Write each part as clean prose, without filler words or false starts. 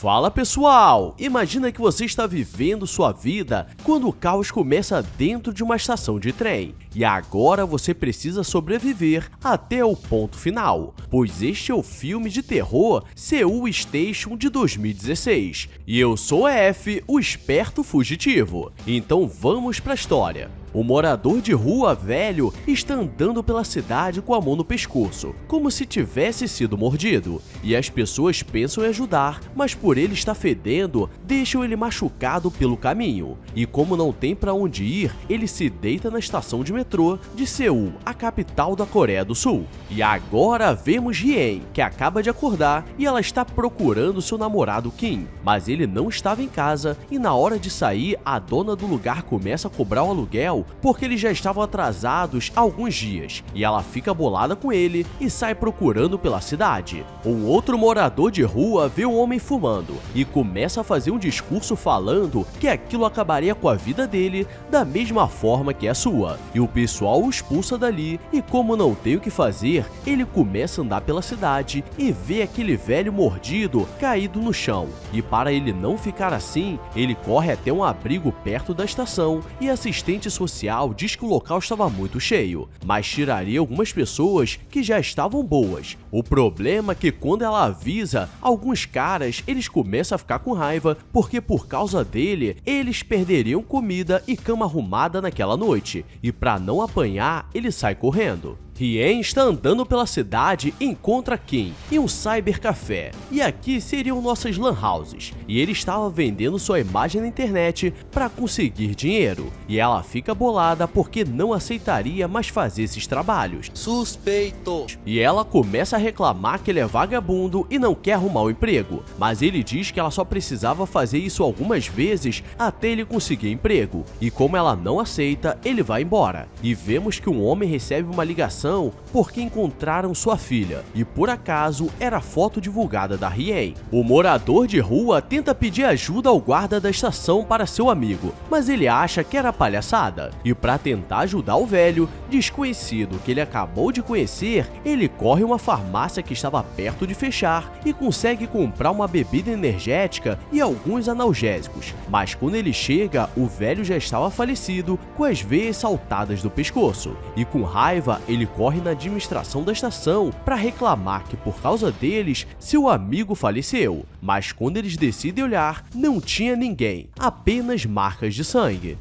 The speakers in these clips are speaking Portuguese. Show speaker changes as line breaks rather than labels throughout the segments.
Fala pessoal! Imagina que você está vivendo sua vida quando o caos começa dentro de uma estação de trem. E agora você precisa sobreviver até o ponto final, pois este é o filme de terror Seoul Station de 2016. E eu sou F, o esperto fugitivo. Então vamos pra história. O morador de rua velho está andando pela cidade com a mão no pescoço, como se tivesse sido mordido, e as pessoas pensam em ajudar, mas por ele estar fedendo, deixam ele machucado pelo caminho. E como não tem para onde ir, ele se deita na estação de metrô de Seul, a capital da Coreia do Sul. E agora vemos Hien, que acaba de acordar e ela está procurando seu namorado Kim, mas ele não estava em casa e na hora de sair, a dona do lugar começa a cobrar o aluguel porque eles já estavam atrasados há alguns dias, e ela fica bolada com ele e sai procurando pela cidade. Um outro morador de rua vê um homem fumando e começa a fazer um discurso falando que aquilo acabaria com a vida dele da mesma forma que a sua, e o pessoal o expulsa dali, e como não tem o que fazer, ele começa a andar pela cidade e vê aquele velho mordido caído no chão, e para ele não ficar assim, ele corre até um abrigo perto da estação e a assistente social diz que o local estava muito cheio, mas tiraria algumas pessoas que já estavam boas. O problema é que quando ela avisa, alguns caras eles começam a ficar com raiva porque por causa dele, eles perderiam comida e cama arrumada naquela noite, e para não apanhar, ele sai correndo. Hien está andando pela cidade e encontra Kim em um cybercafé, e aqui seriam nossas lan houses, e ele estava vendendo sua imagem na internet para conseguir dinheiro, e ela fica bolada porque não aceitaria mais fazer esses trabalhos.
Suspeito!
E ela começa a reclamar que ele é vagabundo e não quer arrumar um emprego, mas ele diz que ela só precisava fazer isso algumas vezes até ele conseguir emprego, e como ela não aceita, ele vai embora, e vemos que um homem recebe uma ligação porque encontraram sua filha, e por acaso era a foto divulgada da Hien. O morador de rua tenta pedir ajuda ao guarda da estação para seu amigo, mas ele acha que era palhaçada, e para tentar ajudar o velho desconhecido que ele acabou de conhecer, ele corre a uma farmácia que estava perto de fechar e consegue comprar uma bebida energética e alguns analgésicos, mas quando ele chega, o velho já estava falecido com as veias saltadas do pescoço, e com raiva ele corre na administração da estação para reclamar que por causa deles, seu amigo faleceu, mas quando eles decidem olhar, não tinha ninguém, apenas marcas de sangue.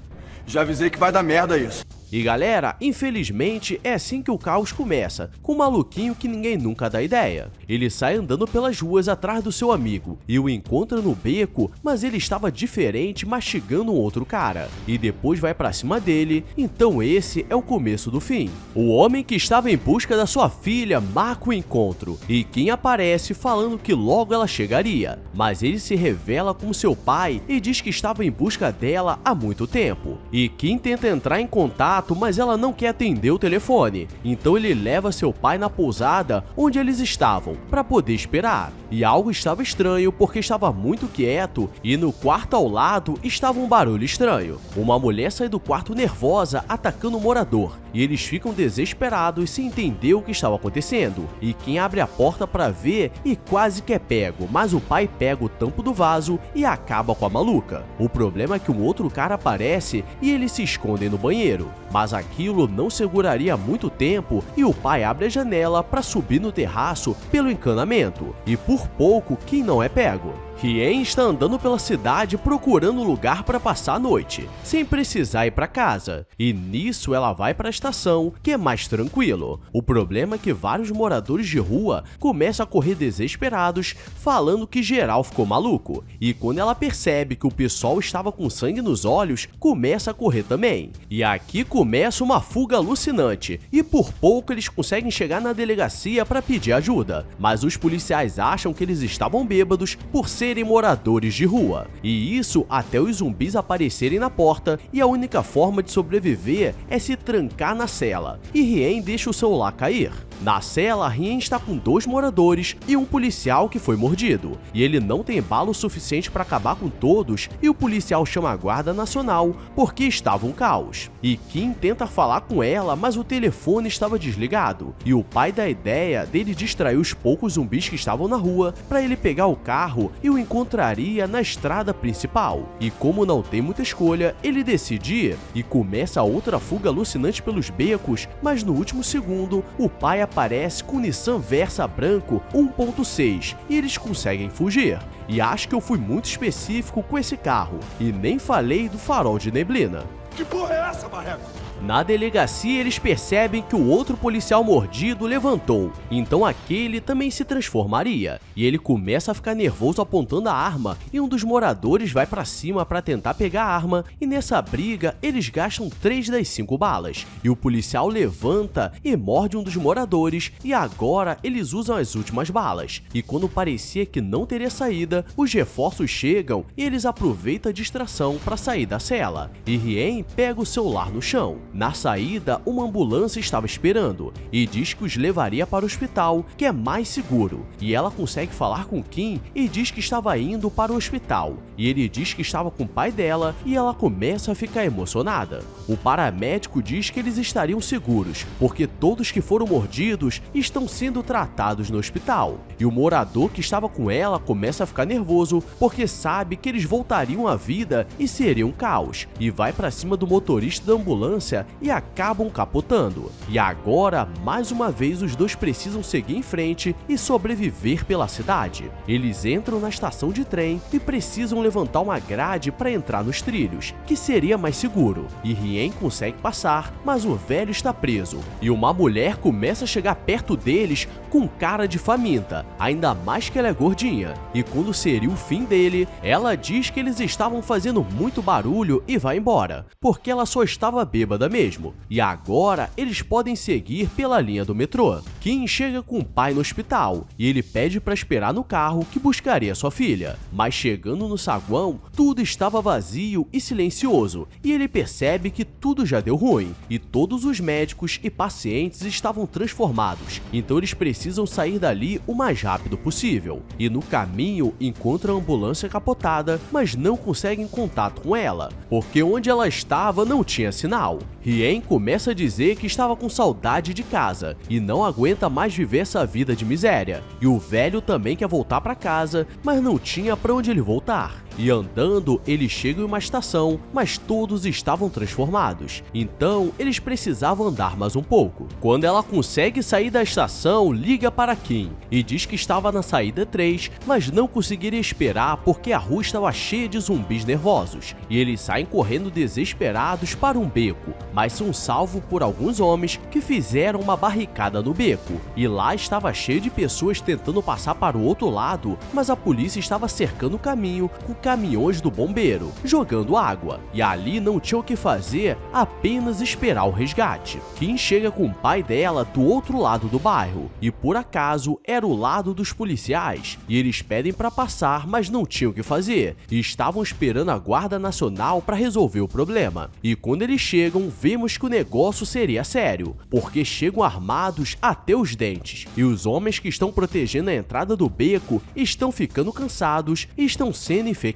Já avisei que vai dar merda isso.
E galera, infelizmente é assim que o caos começa, com um maluquinho que ninguém nunca dá ideia. Ele sai andando pelas ruas atrás do seu amigo e o encontra no beco, mas ele estava diferente mastigando um outro cara, e depois vai pra cima dele, então esse é o começo do fim. O homem que estava em busca da sua filha marca o encontro, e Kim aparece falando que logo ela chegaria, mas ele se revela como seu pai e diz que estava em busca dela há muito tempo. E Kim tenta entrar em contato, mas ela não quer atender o telefone, então ele leva seu pai na pousada onde eles estavam, para poder esperar. E algo estava estranho porque estava muito quieto e no quarto ao lado estava um barulho estranho. Uma mulher sai do quarto nervosa atacando o morador, e eles ficam desesperados sem entender o que estava acontecendo. E quem abre a porta para ver e quase que é pego, mas o pai pega o tampo do vaso e acaba com a maluca. O problema é que um outro cara aparece e eles se escondem no banheiro, mas aquilo não seguraria muito tempo e o pai abre a janela para subir no terraço pelo encanamento, e por pouco Kim não é pego. Hien está andando pela cidade procurando um lugar para passar a noite, sem precisar ir para casa, e nisso ela vai para a estação, que é mais tranquilo. O problema é que vários moradores de rua começam a correr desesperados, falando que geral ficou maluco, e quando ela percebe que o pessoal estava com sangue nos olhos, começa a correr também. E aqui começa uma fuga alucinante, e por pouco eles conseguem chegar na delegacia para pedir ajuda, mas os policiais acham que eles estavam bêbados por serem moradores de rua, e isso até os zumbis aparecerem na porta, e a única forma de sobreviver é se trancar na cela, e Hien deixa o celular cair. Na cela, Rien está com 2 moradores e um policial que foi mordido, e ele não tem bala o suficiente para acabar com todos, e o policial chama a Guarda Nacional porque estava um caos. E Kim tenta falar com ela, mas o telefone estava desligado, e o pai dá a ideia dele distrair os poucos zumbis que estavam na rua para ele pegar o carro e o encontraria na estrada principal. E como não tem muita escolha, ele decide ir e começa outra fuga alucinante pelos becos, mas no último segundo, o pai aparece com o Nissan Versa branco 1.6 e eles conseguem fugir. E acho que eu fui muito específico com esse carro e nem falei do farol de neblina.
Que porra é essa, Marreco?
Na delegacia, eles percebem que o outro policial mordido levantou, então aquele também se transformaria. E ele começa a ficar nervoso apontando a arma, e um dos moradores vai pra cima pra tentar pegar a arma, e nessa briga, eles gastam 3 das 5 balas. E o policial levanta e morde um dos moradores, e agora eles usam as últimas balas. E quando parecia que não teria saída, os reforços chegam e eles aproveitam a distração pra sair da cela. E Rien pega o celular no chão. Na saída, uma ambulância estava esperando e diz que os levaria para o hospital, que é mais seguro. E ela consegue falar com Kim e diz que estava indo para o hospital. E ele diz que estava com o pai dela e ela começa a ficar emocionada. O paramédico diz que eles estariam seguros, porque todos que foram mordidos estão sendo tratados no hospital. E o morador que estava com ela começa a ficar nervoso, porque sabe que eles voltariam à vida e seria um caos. E vai para cima do motorista da ambulância e acabam capotando. E agora, mais uma vez, os dois precisam seguir em frente e sobreviver pela cidade. Eles entram na estação de trem e precisam levantar uma grade para entrar nos trilhos, que seria mais seguro. E Rien consegue passar, mas o velho está preso. E uma mulher começa a chegar perto deles com cara de faminta, ainda mais que ela é gordinha. E quando seria o fim dele, ela diz que eles estavam fazendo muito barulho e vai embora, porque ela só estava bêbada mesmo, e agora eles podem seguir pela linha do metrô. Kim chega com o pai no hospital e ele pede para esperar no carro que buscaria sua filha, mas chegando no saguão, tudo estava vazio e silencioso, e ele percebe que tudo já deu ruim, e todos os médicos e pacientes estavam transformados, então eles precisam sair dali o mais rápido possível. E no caminho encontram a ambulância capotada, mas não conseguem contato com ela, porque onde ela estava não tinha sinal. Rien começa a dizer que estava com saudade de casa e não aguenta mais viver essa vida de miséria. E o velho também quer voltar para casa, mas não tinha para onde ele voltar. E andando, eles chegam em uma estação, mas todos estavam transformados. Então, eles precisavam andar mais um pouco. Quando ela consegue sair da estação, liga para Kim e diz que estava na saída 3, mas não conseguiria esperar porque a rua estava cheia de zumbis nervosos. E eles saem correndo desesperados para um beco, mas são salvos por alguns homens que fizeram uma barricada no beco. E lá estava cheio de pessoas tentando passar para o outro lado, mas a polícia estava cercando o caminho com caminhões do bombeiro, jogando água. E ali não tinha o que fazer, apenas esperar o resgate. Kim chega com o pai dela do outro lado do bairro, e por acaso era o lado dos policiais. E eles pedem para passar, mas não tinham o que fazer, e estavam esperando a Guarda Nacional para resolver o problema. E quando eles chegam, vemos que o negócio seria sério, porque chegam armados até os dentes, e os homens que estão protegendo a entrada do beco estão ficando cansados e estão sendo infectados,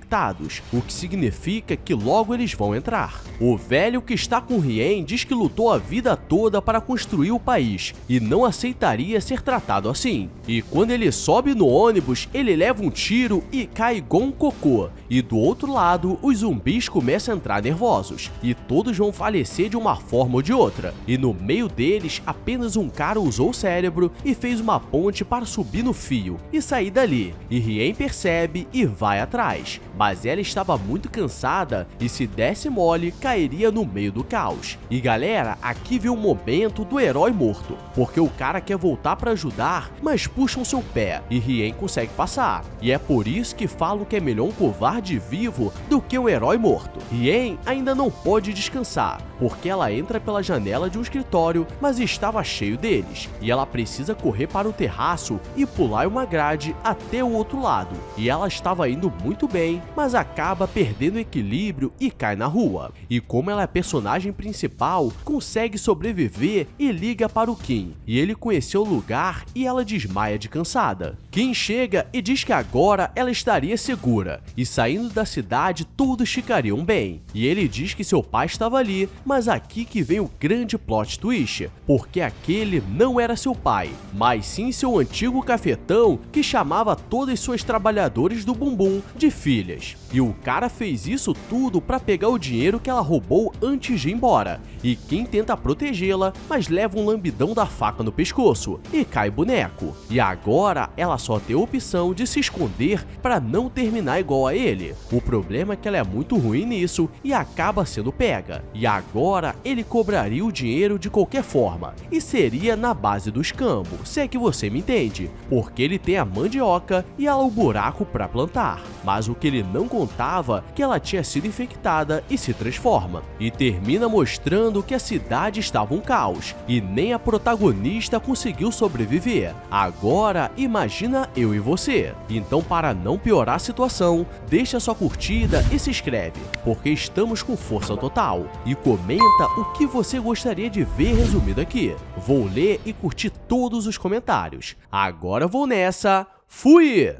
o que significa que logo eles vão entrar. O velho que está com Rien diz que lutou a vida toda para construir o país e não aceitaria ser tratado assim. E quando ele sobe no ônibus, ele leva um tiro e cai igual um cocô. E do outro lado, os zumbis começam a entrar nervosos e todos vão falecer de uma forma ou de outra. E no meio deles, apenas um cara usou o cérebro e fez uma ponte para subir no fio e sair dali. E Rien percebe e vai atrás. Mas ela estava muito cansada e se desse mole, cairia no meio do caos. E galera, aqui vem o momento do herói morto, porque o cara quer voltar para ajudar, mas puxam seu pé e Rien consegue passar. E é por isso que falam que é melhor um covarde vivo do que um herói morto. Rien ainda não pode descansar, porque ela entra pela janela de um escritório, mas estava cheio deles. E ela precisa correr para o terraço e pular uma grade até o outro lado. E ela estava indo muito bem mas acaba perdendo o equilíbrio e cai na rua. E como ela é a personagem principal, consegue sobreviver e liga para o Kim. E ele conheceu o lugar e ela desmaia de cansada. Kim chega e diz que agora ela estaria segura, e saindo da cidade todos ficariam bem. E ele diz que seu pai estava ali, mas aqui que vem o grande plot twist, porque aquele não era seu pai, mas sim seu antigo cafetão que chamava todas suas trabalhadoras do bumbum de filhas. E o cara fez isso tudo para pegar o dinheiro que ela roubou antes de ir embora. E Kim tenta protegê-la, mas leva um lambidão da faca no pescoço e cai boneco. E agora ela só tem a opção de se esconder para não terminar igual a ele. O problema é que ela é muito ruim nisso e acaba sendo pega. E agora ele cobraria o dinheiro de qualquer forma, e seria na base do escambo, se é que você me entende, porque ele tem a mandioca e ela o buraco para plantar. Mas o que ele não contava é que ela tinha sido infectada e se transforma. E termina mostrando que a cidade estava um caos e nem a protagonista conseguiu sobreviver. Agora imagina eu e você. Então, para não piorar a situação, deixa sua curtida e se inscreve, porque estamos com força total. E comenta o que você gostaria de ver resumido aqui. Vou ler e curtir todos os comentários. Agora vou nessa. Fui!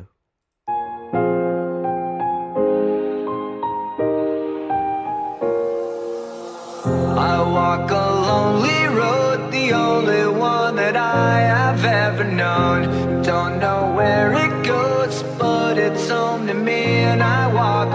I walk a lonely road, the only one that I have ever known. Don't know where it goes, but it's home to me, and I walk